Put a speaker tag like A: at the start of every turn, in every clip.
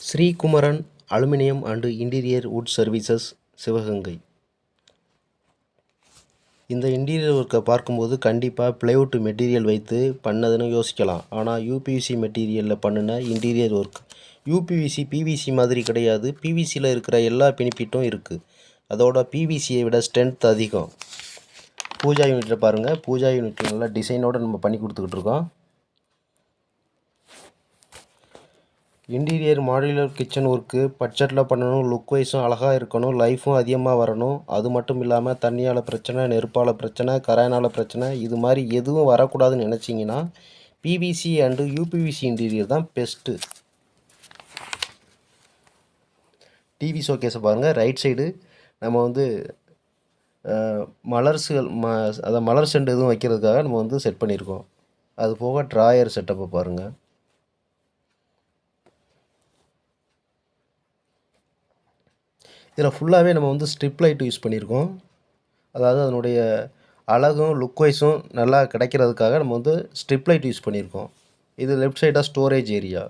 A: Sri Kumaran aluminium and interior would services, Sivaganga. இந்த interior ஒர்க்கை பார்க்கும்போது கண்டிப்பாக பிளைவுட் மெட்டீரியல் வைத்து பண்ணதுன்னு யோசிக்கலாம். ஆனால் யூபிவிசி மெட்டீரியலில் பண்ணின இன்டீரியர் ஒர்க். யூபிவிசி பிவிசி மாதிரி கிடையாது. பிவிசியில் இருக்கிற எல்லா பெனிஃபிட்டும் இருக்குது. அதோட பிவிசியை விட ஸ்ட்ரென்த் அதிகம். பூஜா யூனிட்டில் பாருங்கள். பூஜா யூனிட்டில் நல்லா டிசைனோடு நம்ம பண்ணி கொடுத்துக்கிட்டு இருக்கோம். இன்டீரியர் மாடுலர் கிச்சன் ஒர்க்கு பட்ஜெட்டில் பண்ணணும். லுக் வைஸும் அழகாக இருக்கணும். லைஃப்பும் அதிகமாக வரணும். அது மட்டும் இல்லாமல் தண்ணியால் பிரச்சனை, நெருப்பால் பிரச்சனை, கரையானால் பிரச்சனை, இது மாதிரி எதுவும் வரக்கூடாதுன்னு நினச்சிங்கன்னா பிவிசி அண்டு யூபிவிசி இன்டீரியர் தான் பெஸ்ட்டு. டிவி ஷோகேஸை பாருங்கள். ரைட் சைடு நம்ம வந்து மலர்ஸுகள் அதை மலர் செண்டு எதுவும் வைக்கிறதுக்காக நம்ம செட் பண்ணியிருக்கோம். அது போக ட்ராயர் செட்டப்பை பாருங்கள். இதில் ஃபுல்லாகவே நம்ம ஸ்ட்ரிப் லைட் யூஸ் பண்ணியிருக்கோம். அதாவது அதனுடைய அழகும் லுக் வைஸும் நல்லா கிடைக்கிறதுக்காக நம்ம ஸ்ட்ரிப் லைட் யூஸ் பண்ணியிருக்கோம். இது லெஃப்ட் சைடாக ஸ்டோரேஜ் ஏரியா.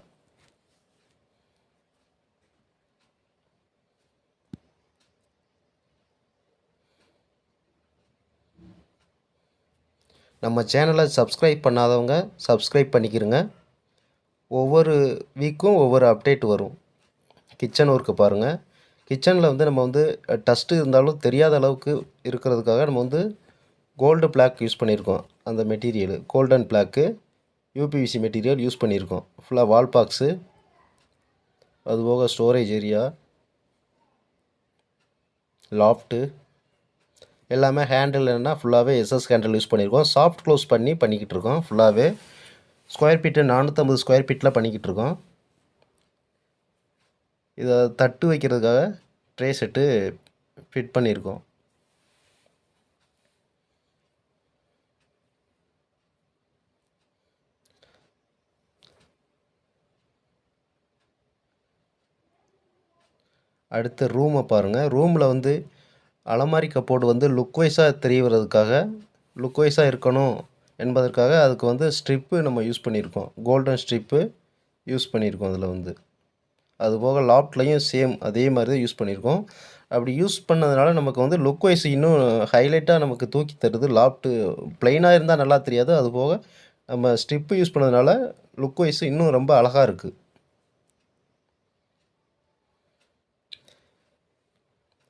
A: நம்ம சேனலை சப்ஸ்கிரைப் பண்ணாதவங்க சப்ஸ்கிரைப் பண்ணிக்கிறங்க. ஒவ்வொரு வீக்கும் ஒவ்வொரு அப்டேட் வரும். கிச்சன் ஒர்க்கு பாருங்கள். கிச்சனில் நம்ம டஸ்ட்டு இருந்தாலும் தெரியாத அளவுக்கு இருக்கிறதுக்காக நம்ம கோல்டு பிளாக் யூஸ் பண்ணியிருக்கோம். அந்த material golden black UPVC material use பண்ணியிருக்கோம். ஃபுல்லாக வால் பாக்ஸு, அதுபோக ஸ்டோரேஜ் ஏரியா, லாஃப்ட்டு எல்லாமே. ஹேண்டில் என்ன ஃபுல்லாகவே எஸ்எஸ் ஹேண்டில் யூஸ் பண்ணியிருக்கோம். சாஃப்ட் க்ளோஸ் பண்ணிக்கிட்டு இருக்கோம். ஃபுல்லாகவே ஸ்கொயர் ஃபீட்டு 450 ஸ்கொயர் ஃபீட்டில் பண்ணிக்கிட்டு இருக்கோம். இதை தட்டு வைக்கிறதுக்காக ட்ரே செட்டு ஃபிட் பண்ணியிருக்கோம். அடுத்து ரூமை பாருங்கள். ரூமில் அலமாரி கப்போர்டு லுக் வைஸாக தெரியறதுக்காக, லுக் வைஸாக இருக்கணும் என்பதற்காக அதுக்கு ஸ்ட்ரிப்பு நம்ம யூஸ் பண்ணியிருக்கோம். கோல்டன் ஸ்ட்ரிப்பு யூஸ் பண்ணியிருக்கோம். அதில் அதுபோக லாஃப்ட்லையும் சேம் அதே மாதிரி தான் யூஸ் பண்ணியிருக்கோம். அப்படி யூஸ் பண்ணதுனால நமக்கு லுக் வைஸ் இன்னும் ஹைலைட்டாக நமக்கு தூக்கி தருது. லாஃப்ட்டு ப்ளைனாக இருந்தால் நல்லா தெரியாது. அதுபோக நம்ம ஸ்ட்ரிப்பு யூஸ் பண்ணதுனால லுக் வைஸ் இன்னும் ரொம்ப அழகாக இருக்குது.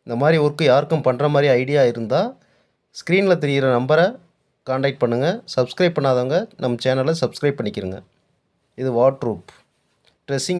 A: இந்த மாதிரி ஒர்க்கு யாருக்கும் பண்ணுற மாதிரி ஐடியா இருந்தால் ஸ்க்ரீனில் தெரிகிற நம்பரை காண்டாக்ட் பண்ணுங்கள். சப்ஸ்கிரைப் பண்ணாதவங்க நம்ம சேனலை சப்ஸ்கிரைப் பண்ணிக்கிறங்க. இது வார்ட்ரூப் ட்ரெஸ்ஸிங்